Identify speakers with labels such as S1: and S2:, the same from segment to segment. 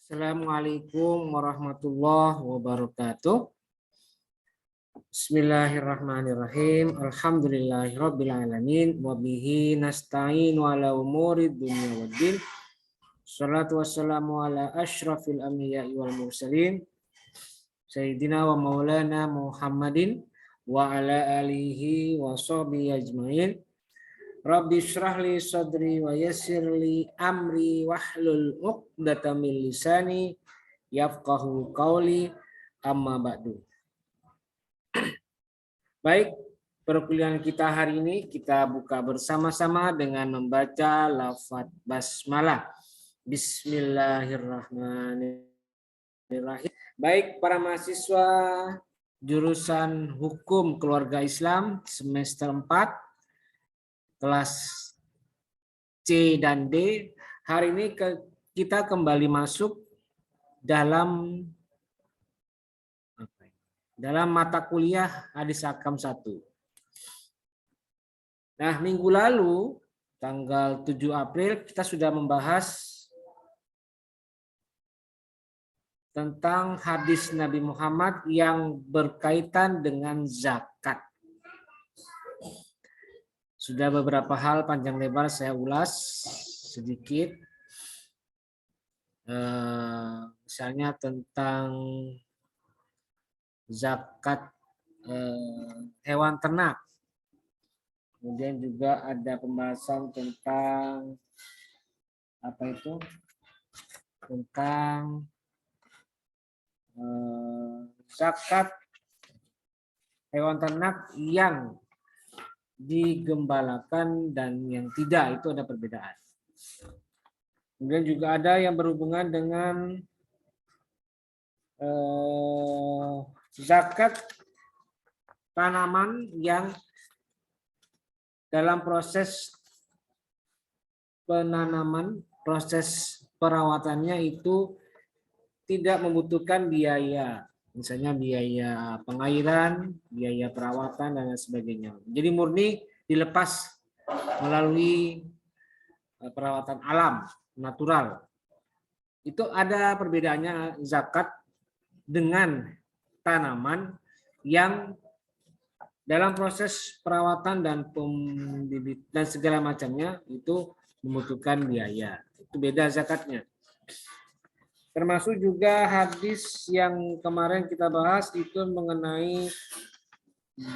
S1: Assalamualaikum warahmatullahi wabarakatuh. Bismillahirrahmanirrahim. Alhamdulillahirabbil alamin wa bihi nasta'inu ala umurid dunya waddin. Shalatu wassalamu ala asyrafil anbiya'i wal mursalin sayyidina wa maulana Muhammadin wa ala alihi wa sahbihi ajmain. Rabbi shrah li sadri wa yassir li amri wahlul 'uqdatam min lisani yafqahu qawli amma ba'du. Baik, perkuliahan kita hari ini kita buka bersama-sama dengan membaca lafaz basmalah. Bismillahirrahmanirrahim. Baik, para mahasiswa jurusan Hukum Keluarga Islam semester 4 kelas C dan D, hari ini kita kembali masuk dalam mata kuliah Hadis Ahkam 1. Nah, minggu lalu tanggal 7 April kita sudah membahas tentang hadis Nabi Muhammad yang berkaitan dengan zakat. Sudah beberapa hal panjang lebar saya ulas sedikit. Misalnya tentang zakat hewan ternak. Kemudian juga ada pembahasan tentang tentang zakat hewan ternak yang digembalakan dan yang tidak, itu ada perbedaan. Kemudian juga ada yang berhubungan dengan zakat tanaman yang dalam proses penanaman, proses perawatannya itu tidak membutuhkan biaya. Misalnya biaya pengairan, biaya perawatan, dan lain sebagainya. Jadi murni dilepas melalui perawatan alam, natural. Itu ada perbedaannya zakat dengan tanaman yang dalam proses perawatan dan pembibit dan segala macamnya itu membutuhkan biaya. Itu beda zakatnya. Termasuk juga hadis yang kemarin kita bahas itu mengenai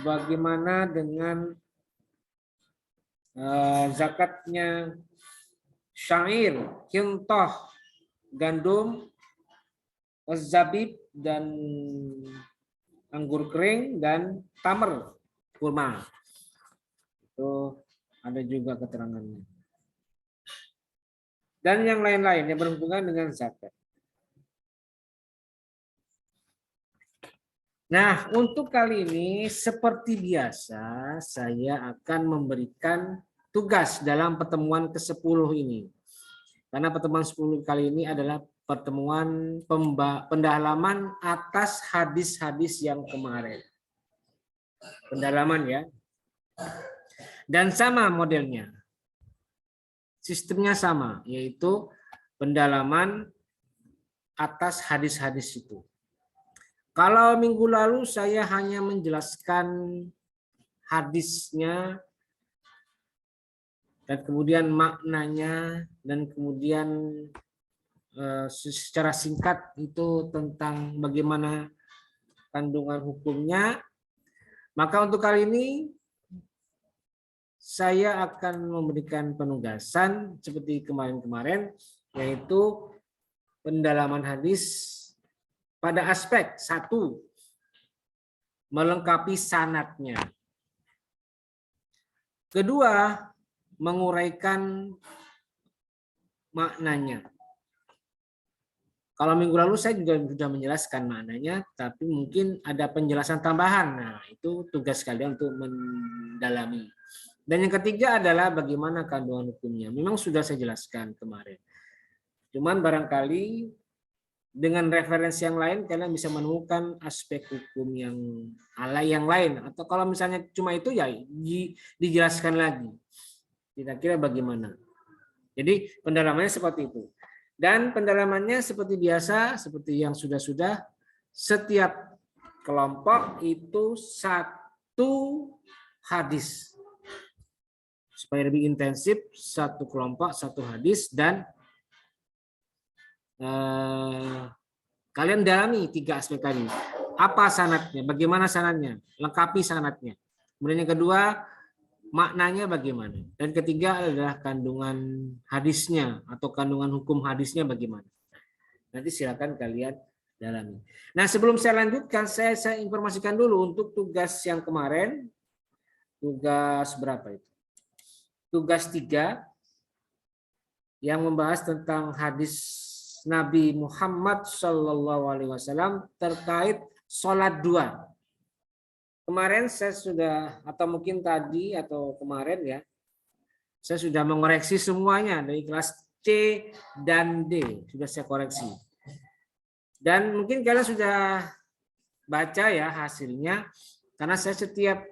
S1: bagaimana dengan zakatnya syair, kintoh, gandum, zabib, dan anggur kering, dan tamer, kurma. Itu ada juga keterangannya. Dan yang lain-lain yang berhubungan dengan zakat. Nah, untuk kali ini seperti biasa saya akan memberikan tugas dalam pertemuan ke-10 ini. Karena pertemuan 10 kali ini adalah pertemuan pendalaman atas hadis-hadis yang kemarin. Pendalaman ya. Dan sama modelnya. Sistemnya sama, yaitu pendalaman atas hadis-hadis itu. Kalau minggu lalu saya hanya menjelaskan hadisnya dan kemudian maknanya dan kemudian secara singkat itu tentang bagaimana kandungan hukumnya, maka untuk kali ini saya akan memberikan penugasan seperti kemarin-kemarin, yaitu pendalaman hadis pada aspek 1, melengkapi sanadnya. Kedua, menguraikan maknanya. Kalau minggu lalu saya juga sudah menjelaskan maknanya, tapi mungkin ada penjelasan tambahan. Nah, itu tugas kalian untuk mendalami. Dan yang ketiga adalah bagaimana kandungan hukumnya. Memang sudah saya jelaskan kemarin. Cuman barangkali dengan referensi yang lain kalian bisa menemukan aspek hukum yang lain, atau kalau misalnya cuma itu ya dijelaskan lagi kira-kira bagaimana. Jadi pendalamannya seperti itu. Dan pendalamannya seperti biasa, seperti yang sudah-sudah, setiap kelompok itu satu hadis. Supaya lebih intensif, satu kelompok, satu hadis, dan kalian dalami 3 aspek tadi. Apa sanadnya? Bagaimana sanadnya? Lengkapi sanadnya. Kemudian yang kedua, maknanya bagaimana? Dan ketiga adalah kandungan hadisnya atau kandungan hukum hadisnya bagaimana? Nanti silakan kalian dalami. Nah, sebelum saya lanjutkan, saya informasikan dulu untuk tugas yang kemarin. Tugas berapa itu? Tugas 3 yang membahas tentang hadis Nabi Muhammad SAW terkait sholat 2. Kemarin saya sudah, atau mungkin tadi atau kemarin ya, saya sudah mengoreksi semuanya dari kelas C dan D, sudah saya koreksi. Dan mungkin kalian sudah baca ya hasilnya, karena saya setiap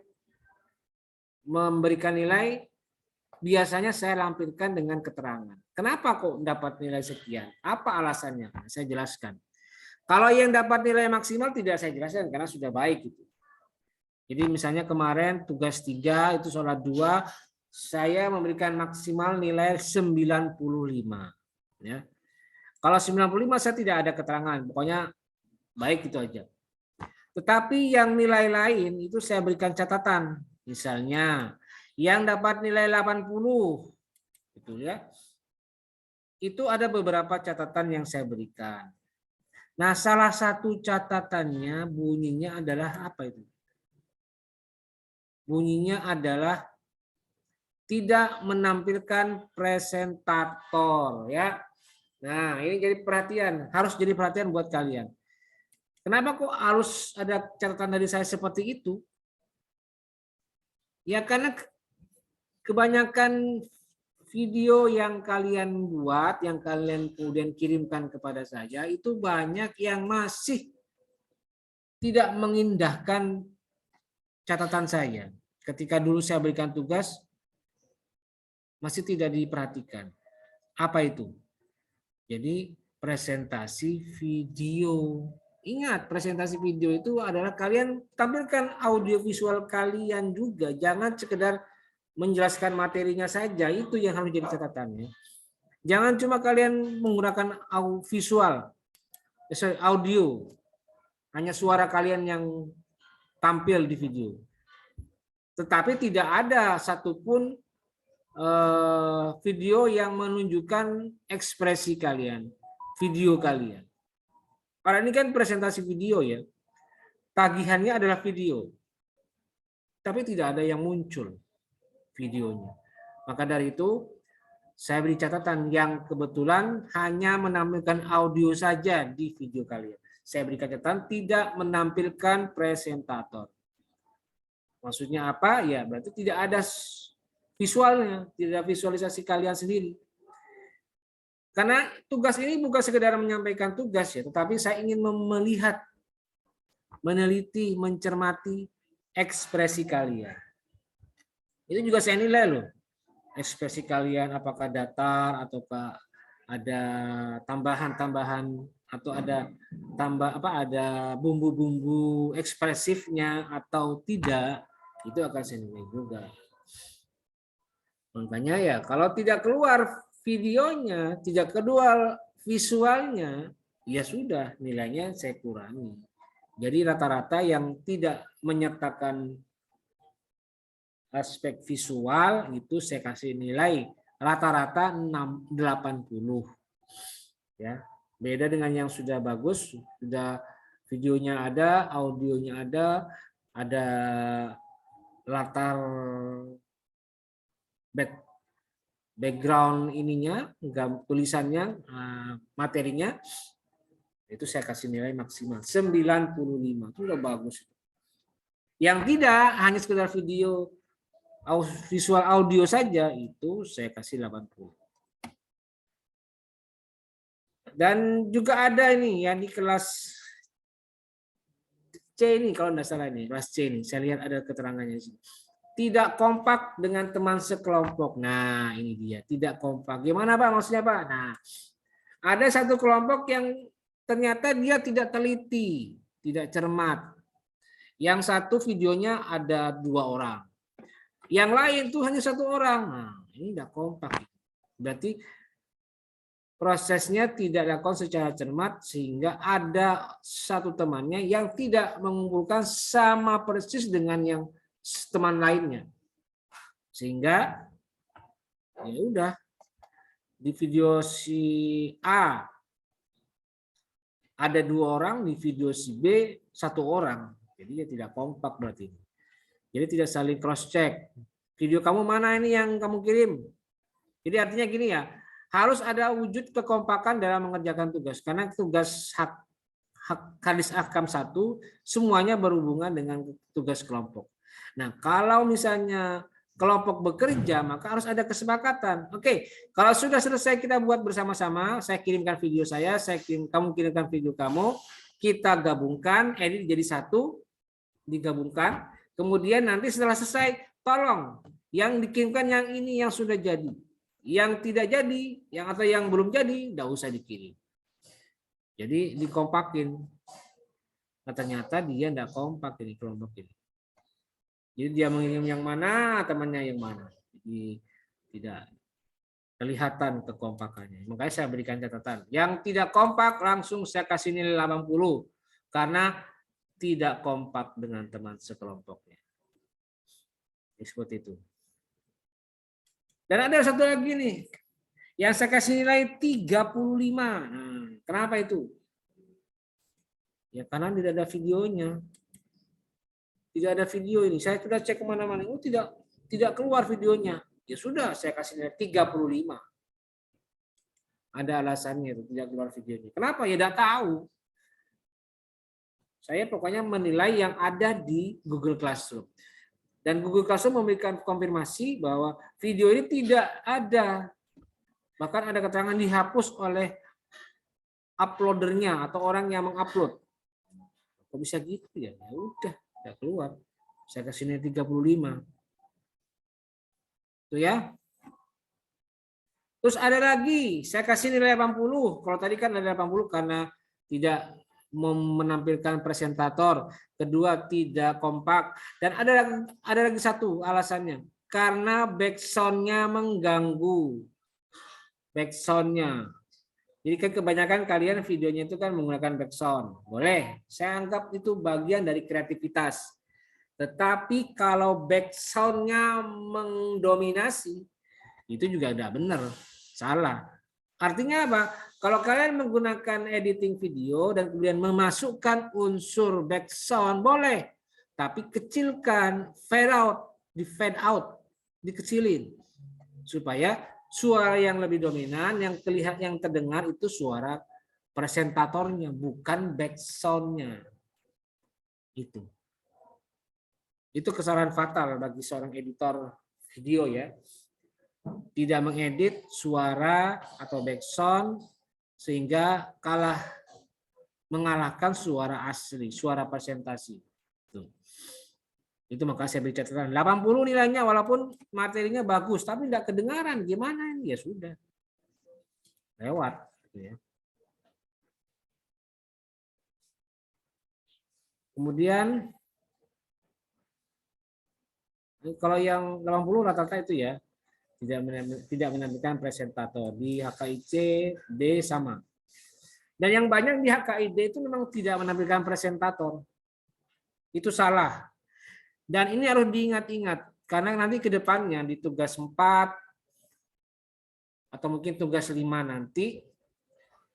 S1: memberikan nilai, biasanya saya lampirkan dengan keterangan. Kenapa kok dapat nilai sekian? Apa alasannya? Saya jelaskan. Kalau yang dapat nilai maksimal tidak saya jelaskan karena sudah baik itu. Jadi misalnya kemarin tugas 3 itu sholat 2, saya memberikan maksimal nilai 95. Ya. Kalau 95 saya tidak ada keterangan, pokoknya baik itu aja. Tetapi yang nilai lain itu saya berikan catatan. Misalnya yang dapat nilai 80 gitu ya. Itu ada beberapa catatan yang saya berikan. Nah, salah satu catatannya bunyinya adalah apa itu? Bunyinya adalah tidak menampilkan presentator ya. Nah, ini jadi perhatian, harus jadi perhatian buat kalian. Kenapa kok harus ada catatan dari saya seperti itu? Ya karena kebanyakan video yang kalian buat, yang kalian kemudian kirimkan kepada saya, itu banyak yang masih tidak mengindahkan catatan saya. Ketika dulu saya berikan tugas, masih tidak diperhatikan. Apa itu? Jadi presentasi video. Ingat, presentasi video itu adalah kalian tampilkan audiovisual kalian juga. Jangan sekedar menjelaskan materinya saja, itu yang harus jadi catatannya. Jangan cuma kalian menggunakan visual, audio, hanya suara kalian yang tampil di video. Tetapi tidak ada satupun video yang menunjukkan ekspresi kalian, video kalian. Karena ini kan presentasi video ya, tagihannya adalah video, tapi tidak ada yang muncul videonya. Maka dari itu saya beri catatan yang kebetulan hanya menampilkan audio saja di video kalian. Saya beri catatan tidak menampilkan presentator. Maksudnya apa? Ya berarti tidak ada visualnya, tidak ada visualisasi kalian sendiri. Karena tugas ini bukan sekedar menyampaikan tugas ya, tetapi saya ingin melihat, meneliti, mencermati ekspresi kalian. Itu juga saya nilai loh. Ekspresi kalian apakah datar ataukah ada tambahan-tambahan atau ada ada bumbu-bumbu ekspresifnya atau tidak, itu akan saya nilai juga. Makanya ya kalau tidak keluar videonya, tidak keluar visualnya, ya sudah nilainya saya kurangi. Jadi rata-rata yang tidak menyertakan aspek visual itu saya kasih nilai rata-rata 80. Ya. Beda dengan yang sudah bagus, sudah videonya ada, audionya ada latar background ininya, tulisannya, materinya, itu saya kasih nilai maksimal 95. Itu udah bagus. Yang tidak hanya sekedar video visual audio saja, itu saya kasih 80. Dan juga ada ini yang di kelas C ini, kalau tidak salah ini, kelas C ini, saya lihat ada keterangannya di sini. Tidak kompak dengan teman sekelompok. Nah, ini dia, tidak kompak. Gimana Pak? Maksudnya Pak? Nah, Ada satu kelompok yang ternyata dia tidak teliti, tidak cermat. Yang satu videonya ada 2 orang. Yang lain tuh hanya 1 orang. Nah, ini tidak kompak. Berarti prosesnya tidak dilakukan secara cermat sehingga ada satu temannya yang tidak mengumpulkan sama persis dengan yang teman lainnya. Sehingga ya udah, di video si A ada 2 orang, di video si B 1 orang. Jadi ya tidak kompak berarti. Jadi tidak saling cross check. Video kamu mana ini yang kamu kirim? Jadi artinya gini ya, harus ada wujud kekompakan dalam mengerjakan tugas. Karena tugas hadis ahkam 1 semuanya berhubungan dengan tugas kelompok. Nah, kalau misalnya kelompok bekerja, maka harus ada kesepakatan. Oke, kalau sudah selesai kita buat bersama-sama, saya kirimkan video saya, kamu kirimkan video kamu, kita gabungkan, edit jadi 1, digabungkan. Kemudian nanti setelah selesai, tolong yang dikirimkan yang ini yang sudah jadi. Yang tidak jadi, atau yang belum jadi, tidak usah dikirim. Jadi dikompakin. Nah, ternyata dia tidak kompak ini kelompok ini. Jadi dia mengirim yang mana, temannya yang mana. Jadi tidak kelihatan kekompakannya. Makanya saya berikan catatan. Yang tidak kompak langsung saya kasih nilai 80 karena tidak kompak dengan teman sekelompoknya. Seperti itu. Dan ada satu lagi nih, yang saya kasih nilai 35. Nah, kenapa itu? Ya karena tidak ada videonya. Tidak ada video ini. Saya sudah cek kemana-mana. Oh, tidak keluar videonya. Ya sudah, saya kasih nilai 35. Ada alasannya itu tidak keluar videonya. Kenapa? Ya tidak tahu. Saya pokoknya menilai yang ada di Google Classroom. Dan Google Classroom memberikan konfirmasi bahwa video ini tidak ada. Bahkan ada keterangan dihapus oleh uploadernya atau orang yang mengupload. Kok bisa gitu ya? Ya udah, tidak keluar. Saya kasih nilai 35. Itu ya. Terus ada lagi, saya kasih nilai 80. Kalau tadi kan ada 80 karena tidak menampilkan presentator, kedua tidak kompak, dan ada lagi satu alasannya, karena backsoundnya mengganggu. Backsoundnya, jadi kan kebanyakan kalian videonya itu kan menggunakan backsound, boleh, saya anggap itu bagian dari kreativitas. Tetapi kalau backsoundnya mendominasi, itu juga tidak benar, salah. Artinya apa? Kalau kalian menggunakan editing video dan kemudian memasukkan unsur background boleh, tapi kecilkan, fade out, dikecilin supaya suara yang lebih dominan, yang terlihat, yang terdengar itu suara presentatornya, bukan background-nya. Itu kesalahan fatal bagi seorang editor video ya. Tidak mengedit suara atau background sehingga mengalahkan suara asli, suara presentasi. Itu maka saya beri catatan 80 nilainya walaupun materinya bagus tapi tidak kedengaran, gimana ini? Ya sudah. Lewat gitu ya. Kemudian kalau yang 80 rata-rata itu ya tidak menampilkan presentator. Di HKIC D sama. Dan yang banyak di HKID itu memang tidak menampilkan presentator. Itu salah. Dan ini harus diingat-ingat karena nanti ke depannya di tugas 4 atau mungkin tugas 5 nanti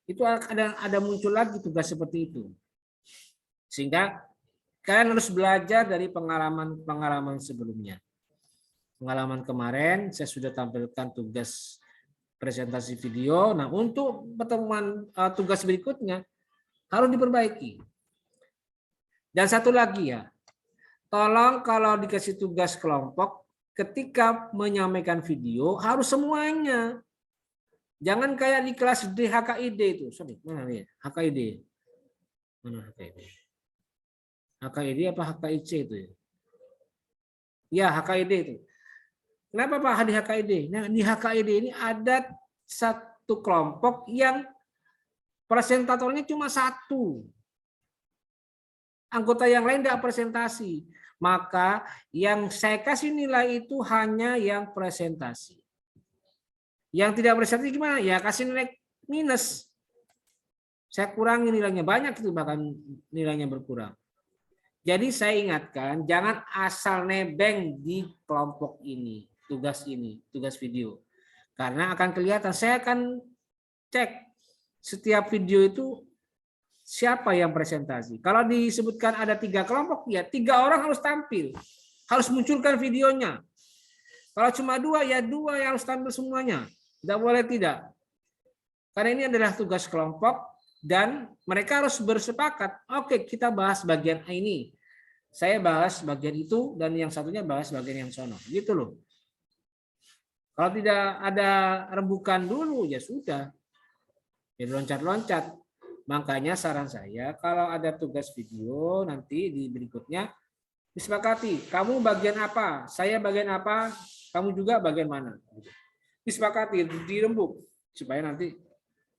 S1: itu ada muncul lagi tugas seperti itu. Sehingga kalian harus belajar dari pengalaman sebelumnya. Pengalaman kemarin saya sudah tampilkan tugas presentasi video. Nah, untuk pertemuan tugas berikutnya harus diperbaiki. Dan satu lagi ya, tolong kalau dikasih tugas kelompok, ketika menyampaikan video harus semuanya. Jangan kayak di kelas D HKID itu. Sorry, mana nih? HKID. Mana HKID? HKID apa HKIC itu ya? Ya, HKID itu. Kenapa Pak di HKID? Nah, di HKID ini ada satu kelompok yang Presentatornya cuma satu. Anggota yang lain tidak presentasi. Maka yang saya kasih nilai itu hanya yang presentasi. Yang tidak presentasi gimana? Ya kasih nilai minus. Saya kurangi nilainya. Banyak itu bahkan nilainya berkurang. Jadi saya ingatkan, jangan asal nebeng di kelompok ini, tugas video. Karena akan kelihatan, saya akan cek setiap video itu siapa yang presentasi. Kalau disebutkan ada 3 kelompok, ya 3 orang harus tampil. Harus munculkan videonya. Kalau cuma 2, ya 2 yang harus tampil semuanya. Tidak boleh tidak. Karena ini adalah tugas kelompok dan mereka harus bersepakat. Oke, kita bahas bagian ini. Saya bahas bagian itu dan yang satunya bahas bagian yang sono. Gitu loh. Kalau tidak ada rembukan dulu, ya sudah. Ya loncat-loncat. Makanya saran saya, kalau ada tugas video nanti di berikutnya, disepakati. Kamu bagian apa? Saya bagian apa? Kamu juga bagian mana? Disepakati, dirembuk. Supaya nanti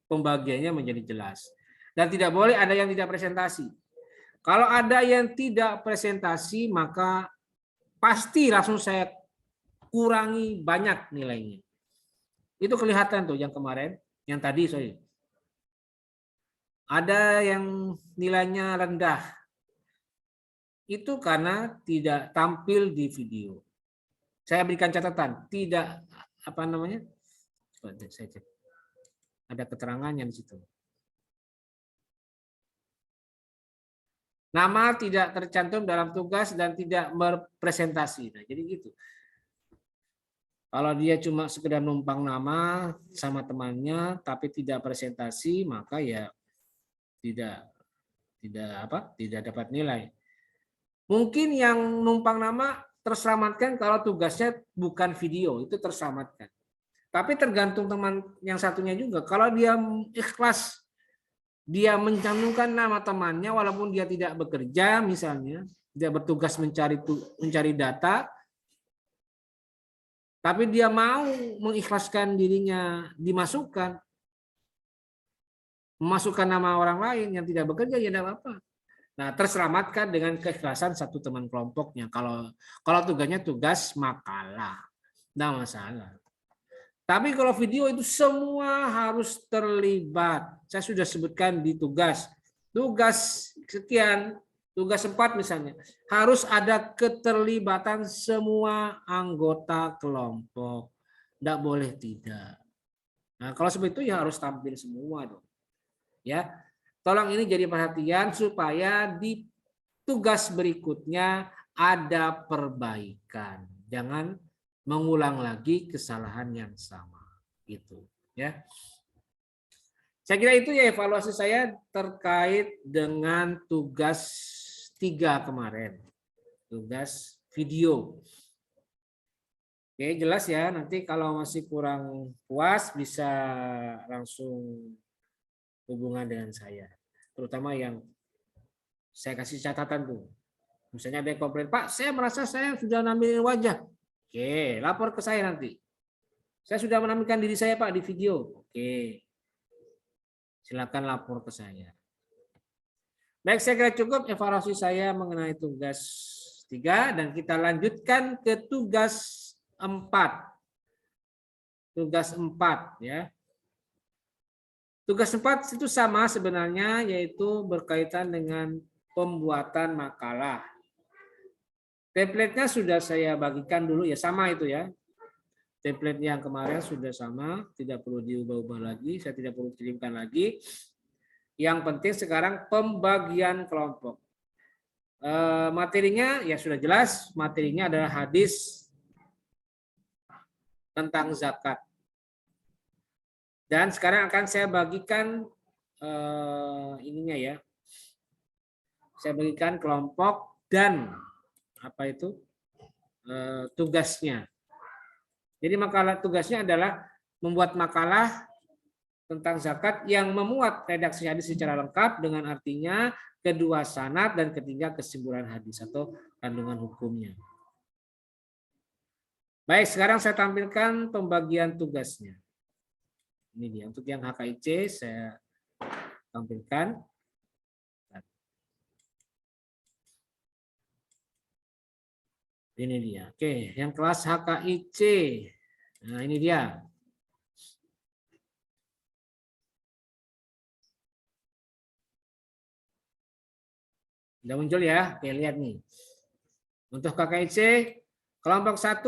S1: pembagiannya menjadi jelas. Dan tidak boleh ada yang tidak presentasi. Kalau ada yang tidak presentasi, maka pasti langsung saya kurangi banyak nilainya. Itu kelihatan tuh yang kemarin, yang tadi sorry. Ada yang nilainya rendah. Itu karena tidak tampil di video. Saya berikan catatan, tidak apa namanya? Saya cek. Ada keterangannya di situ. Nama tidak tercantum dalam tugas dan tidak berpresentasi. Nah, jadi gitu. Kalau dia cuma sekedar numpang nama sama temannya tapi tidak presentasi, maka ya tidak dapat nilai. Mungkin yang numpang nama terselamatkan kalau tugasnya bukan video, itu terselamatkan. Tapi tergantung teman yang satunya juga. Kalau dia ikhlas, dia mencantumkan nama temannya walaupun dia tidak bekerja misalnya, dia bertugas mencari data, tapi dia mau mengikhlaskan dirinya memasukkan nama orang lain yang tidak bekerja, ya tidak apa-apa. Nah, terselamatkan dengan keikhlasan satu teman kelompoknya. Kalau tugasnya tugas makalah, tidak masalah. Tapi kalau video itu semua harus terlibat. Saya sudah sebutkan di tugas sekian, tugas 4 misalnya, harus ada keterlibatan semua anggota kelompok. Tidak boleh tidak. Nah, kalau seperti itu ya harus tampil semua dong. Ya, tolong ini jadi perhatian supaya di tugas berikutnya ada perbaikan. Jangan mengulang lagi kesalahan yang sama. Gitu, ya. Saya kira itu ya evaluasi saya terkait dengan tugas 3 kemarin. Tugas video. Oke, jelas ya. Nanti kalau masih kurang puas bisa langsung hubungan dengan saya. Terutama yang saya kasih catatan tuh. Misalnya ada yang komplain, Pak, saya merasa saya sudah nampilin wajah. Oke, lapor ke saya nanti. Saya sudah menampilkan diri saya, Pak, di video. Oke. Silakan lapor ke saya. Baik, saya kira cukup evaluasi saya mengenai tugas 3 dan kita lanjutkan ke tugas 4. Tugas 4 ya. Tugas 4 itu sama sebenarnya, yaitu berkaitan dengan pembuatan makalah. Template-nya sudah saya bagikan dulu ya, sama itu ya. Template yang kemarin sudah sama, tidak perlu diubah-ubah lagi, saya tidak perlu kirimkan lagi. Yang penting sekarang pembagian kelompok. Materinya ya sudah jelas, materinya adalah hadis tentang zakat. Dan sekarang akan saya bagikan ininya ya. Saya bagikan kelompok dan apa itu tugasnya. Jadi makalah tugasnya adalah membuat makalah tentang zakat yang memuat redaksi hadis secara lengkap dengan artinya, kedua sanad, dan ketiga kesimpulan hadis atau kandungan hukumnya. Baik, sekarang saya tampilkan pembagian tugasnya. Ini dia, untuk yang HKIC saya tampilkan. Ini dia. Oke, yang kelas HKIC. Nah, ini dia. Sudah muncul ya? Oke, lihat nih. Untuk KKIC, kelompok 1.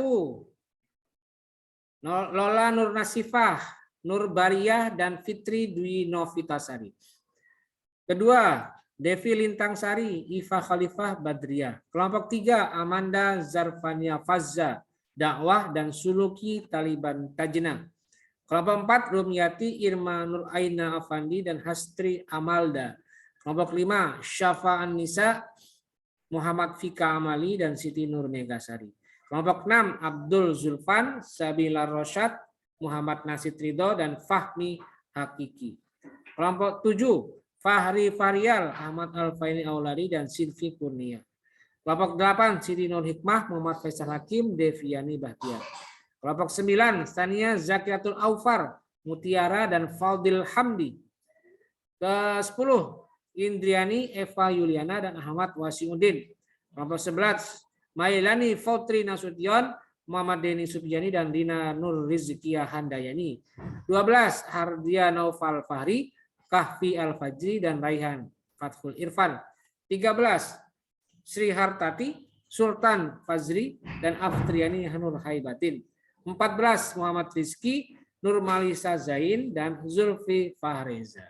S1: Lola Nur Nasifah, Nur Bariyah, dan Fitri Dwi Novitasari. Kedua, Devi Lintang Sari, Iva Khalifah Badriah. Kelompok 3, Amanda Zarfania Fazza, Dakwah, dan Suluki Taliban Tajna. Kelompok 4, Rumyati Irma Nur Aina Afandi, dan Hastri Amalda. Kelompok 5, Syafa An-Nisa, Muhammad Fika Amali, dan Siti Nur Megasari. Kelompok 6, Abdul Zulfan, Sabila Rosyad, Muhammad Nasid Ridho, dan Fahmi Hakiki. Kelompok 7, Fahri Farial, Ahmad Al-Faini Auladi, dan Silvi Kurnia. Kelompok 8, Siti Nur Hikmah, Muhammad Faisal Hakim, Deviani Bahtiar. Kelompok 9, Stania Zakiatul Aufar, Mutiara, dan Faldil Hamdi. Ke-10, Indriani, Eva Yuliana, dan Ahmad Wasiuddin. Kelompok 11, Mailani Fautri Nasution, Muhammad Deni Supiani, dan Dina Nur Rizkia Handayani. 12, Hardia Naufal Fahri, Kahfi Al-Fajri, dan Raihan Fathul Irfan. 13, Sri Hartati, Sultan Fazri, dan Afriani Nur Haibatin. 14, Muhammad Rizki, Nur Malisa Zain, dan Zulfi Fahreza.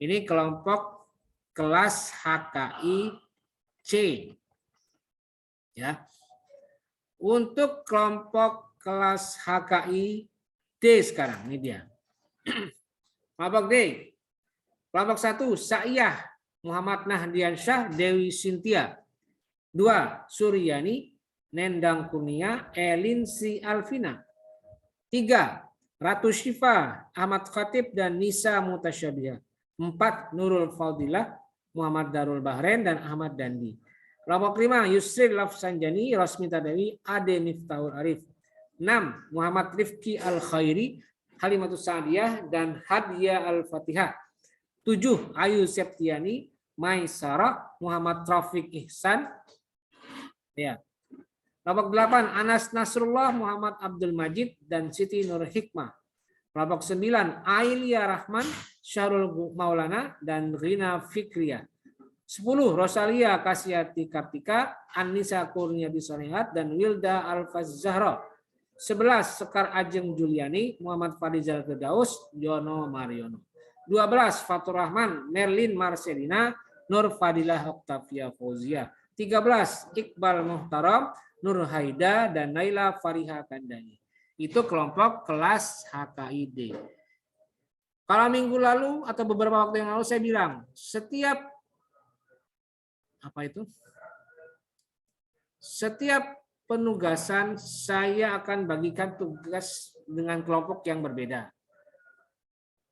S1: Ini kelompok kelas HKI-C. Ya. Untuk kelompok kelas HKI-D sekarang, ini dia. Kelompok D. Kelompok 1, Sa'iyah, Muhammad Nahdiansyah, Dewi Sintia. 2, Suryani, Nendang Kurnia, Elin Si Alvina. 3, Ratu Syifa, Ahmad Khatib, dan Nisa Mutasyabiyah. 4, Nurul Faudilah, Muhammad Darul Bahrain, dan Ahmad Dandi. Kelompok 5, Yusril Lafsanjani, Rosmita Dewi, Ade Miftahul Arif. 6, Muhammad Rifki Al-Khairi, Halimatus Sa'diyah, dan Hadia Al-Fatihah. 7, Ayu Septiani, Maisara, Muhammad Taufik Ihsan. Ya. Kelompok 8, Anas Nasrullah, Muhammad Abdul Majid, dan Siti Nur Hikmah. Kelompok 9, Ailia Rahman, Syahrul Maulana, dan Rina Fikriya. 10, Rosalia Kasyati Kartika, Anissa Kurniati Sonehat, dan Wilda Alfaz Zahra. 11, Sekar Ajeng Juliani, Muhammad Fadizal Firdaus, Jono Mariono. 12, Fatur Rahman, Merlin Marcelina, Nur Fadilah Oktavia Fauzia. 13, Iqbal Muhtaram, Nur Haida, dan Naila Fariha Kandani. Itu kelompok kelas HKID. Kalau minggu lalu atau beberapa waktu yang lalu saya bilang, setiap penugasan saya akan bagikan tugas dengan kelompok yang berbeda.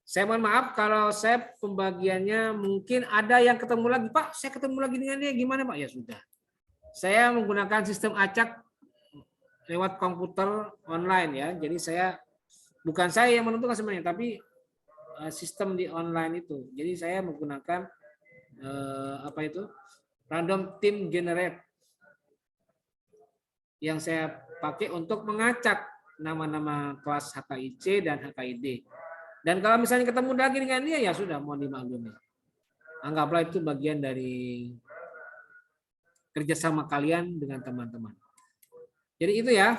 S1: Saya mohon maaf kalau saya pembagiannya mungkin ada yang ketemu lagi, Pak, saya ketemu lagi dengan dia, gimana Pak? Ya sudah. Saya menggunakan sistem acak lewat komputer online ya. Jadi bukan saya yang menentukan sebenarnya, tapi sistem di online itu. Jadi saya menggunakan random team generate yang saya pakai untuk mengacak nama-nama kelas HKIC dan HKID. Dan kalau misalnya ketemu lagi dengan dia, ya sudah, mohon dimaklumi. Anggaplah itu bagian dari kerjasama kalian dengan teman-teman. Jadi itu ya.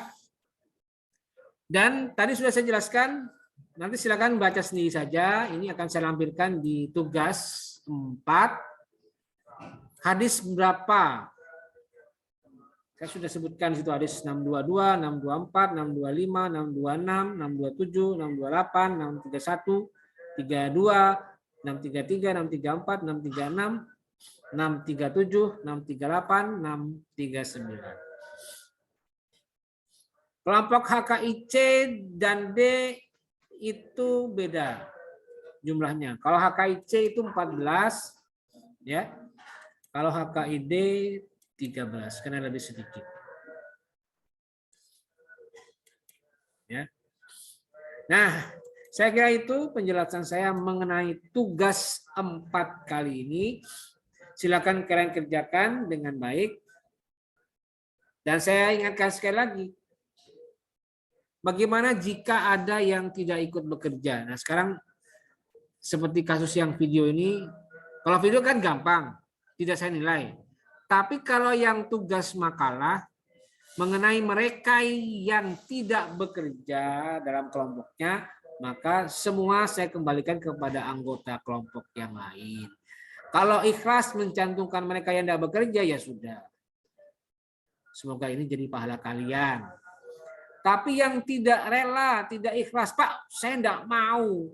S1: Dan tadi sudah saya jelaskan, nanti silakan baca sendiri saja. Ini akan saya lampirkan di tugas 4. Hadis berapa? Saya sudah sebutkan di situ hadis 622, 624, 625, 626, 627, 628, 631, 32, 633, 634, 636, 637, 638, 639. Kelompok HKIC dan D itu beda jumlahnya. Kalau HKIC itu 14 ya. Kalau HKID 13 karena lebih sedikit. Ya. Nah, Saya kira itu penjelasan saya mengenai tugas 4 kali ini. Silakan kalian kerjakan dengan baik. Dan saya ingatkan sekali lagi, bagaimana jika ada yang tidak ikut bekerja? Nah, sekarang seperti kasus yang video ini, kalau video kan gampang, tidak saya nilai. Tapi kalau yang tugas makalah mengenai mereka yang tidak bekerja dalam kelompoknya, maka semua saya kembalikan kepada anggota kelompok yang lain. Kalau ikhlas mencantumkan mereka yang tidak bekerja, ya sudah. Semoga ini jadi pahala kalian. Tapi yang tidak rela, tidak ikhlas, Pak, saya tidak mau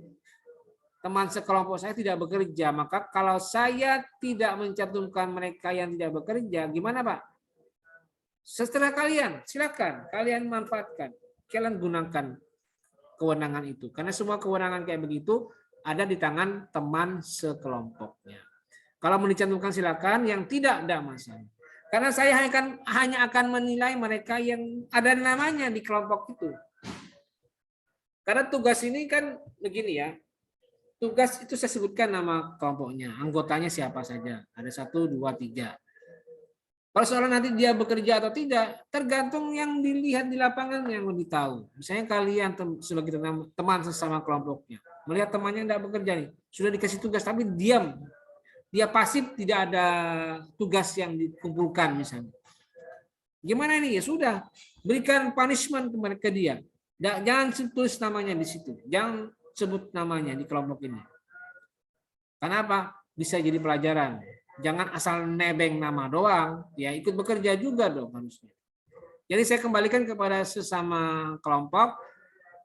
S1: teman sekelompok saya tidak bekerja, maka kalau saya tidak mencantumkan mereka yang tidak bekerja, gimana Pak? Setelah kalian, silakan kalian manfaatkan, kalian gunakan kewenangan itu, karena semua kewenangan kayak begitu ada di tangan teman sekelompoknya. Kalau mau dicantumkan silakan, yang tidak masalah. Karena saya hanya akan menilai mereka yang ada namanya di kelompok itu. Karena tugas ini kan begini ya, tugas itu saya sebutkan nama kelompoknya, anggotanya siapa saja, ada 1, 2, 3. Kalau soal nanti dia bekerja atau tidak, tergantung yang dilihat di lapangan yang lebih tahu. Misalnya kalian sebagai teman sesama kelompoknya, melihat temannya tidak bekerja nih, sudah dikasih tugas tapi diam, dia pasif, tidak ada tugas yang dikumpulkan misalnya. Gimana ini? Ya sudah, berikan punishment ke dia. Jangan tulis namanya di situ, jangan sebut namanya di kelompok ini. Kenapa? Bisa jadi pelajaran. Jangan asal nebeng nama doang, ya ikut bekerja juga dong harusnya. Jadi saya kembalikan kepada sesama kelompok,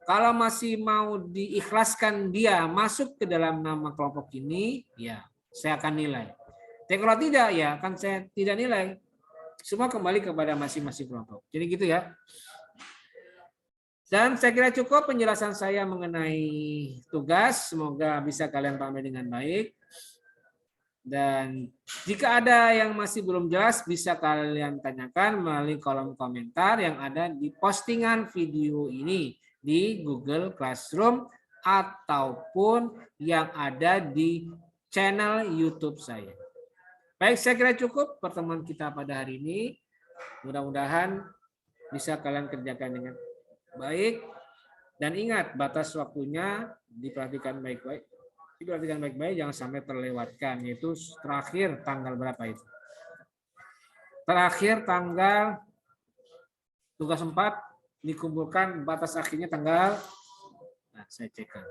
S1: kalau masih mau diikhlaskan dia masuk ke dalam nama kelompok ini, ya saya akan nilai. Tapi kalau tidak, ya kan saya tidak nilai. Semua kembali kepada masing-masing kelompok. Jadi gitu ya. Dan saya kira cukup penjelasan saya mengenai tugas. Semoga bisa kalian pahami dengan baik. Dan jika ada yang masih belum jelas, bisa kalian tanyakan melalui kolom komentar yang ada di postingan video ini di Google Classroom ataupun yang ada di channel YouTube saya. Baik, saya kira cukup pertemuan kita pada hari ini. Mudah-mudahan bisa kalian kerjakan dengan baik. Dan ingat, batas waktunya diperhatikan baik-baik. Diperhatikan baik-baik, jangan sampai terlewatkan. Yaitu terakhir tanggal berapa itu? Terakhir tanggal tugas 4 dikumpulkan, batas akhirnya tanggal, nah saya cekkan.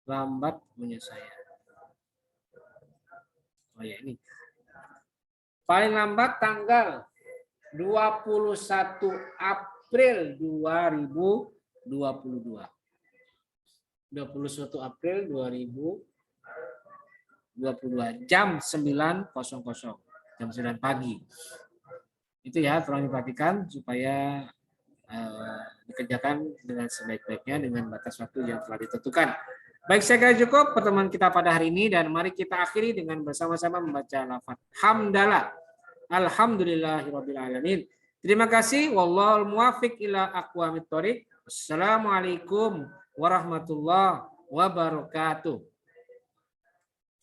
S1: Lambat punya saya. Oh ya, ini. Paling lambat tanggal 21 April 2022. 21 April 2022 jam 9.00. Jam 9 pagi. Itu ya, tolong diperhatikan supaya dikerjakan dengan sebaik-baiknya dengan batas waktu yang telah ditentukan. Baik, saya kira cukup pertemuan kita pada hari ini dan mari kita akhiri dengan bersama-sama membaca lafaz hamdalah. Alhamdulillahirabbil alamin. Terima kasih. Wallahul muwaffiq ila aqwamit thoriq. Assalamualaikum warahmatullahi wabarakatuh.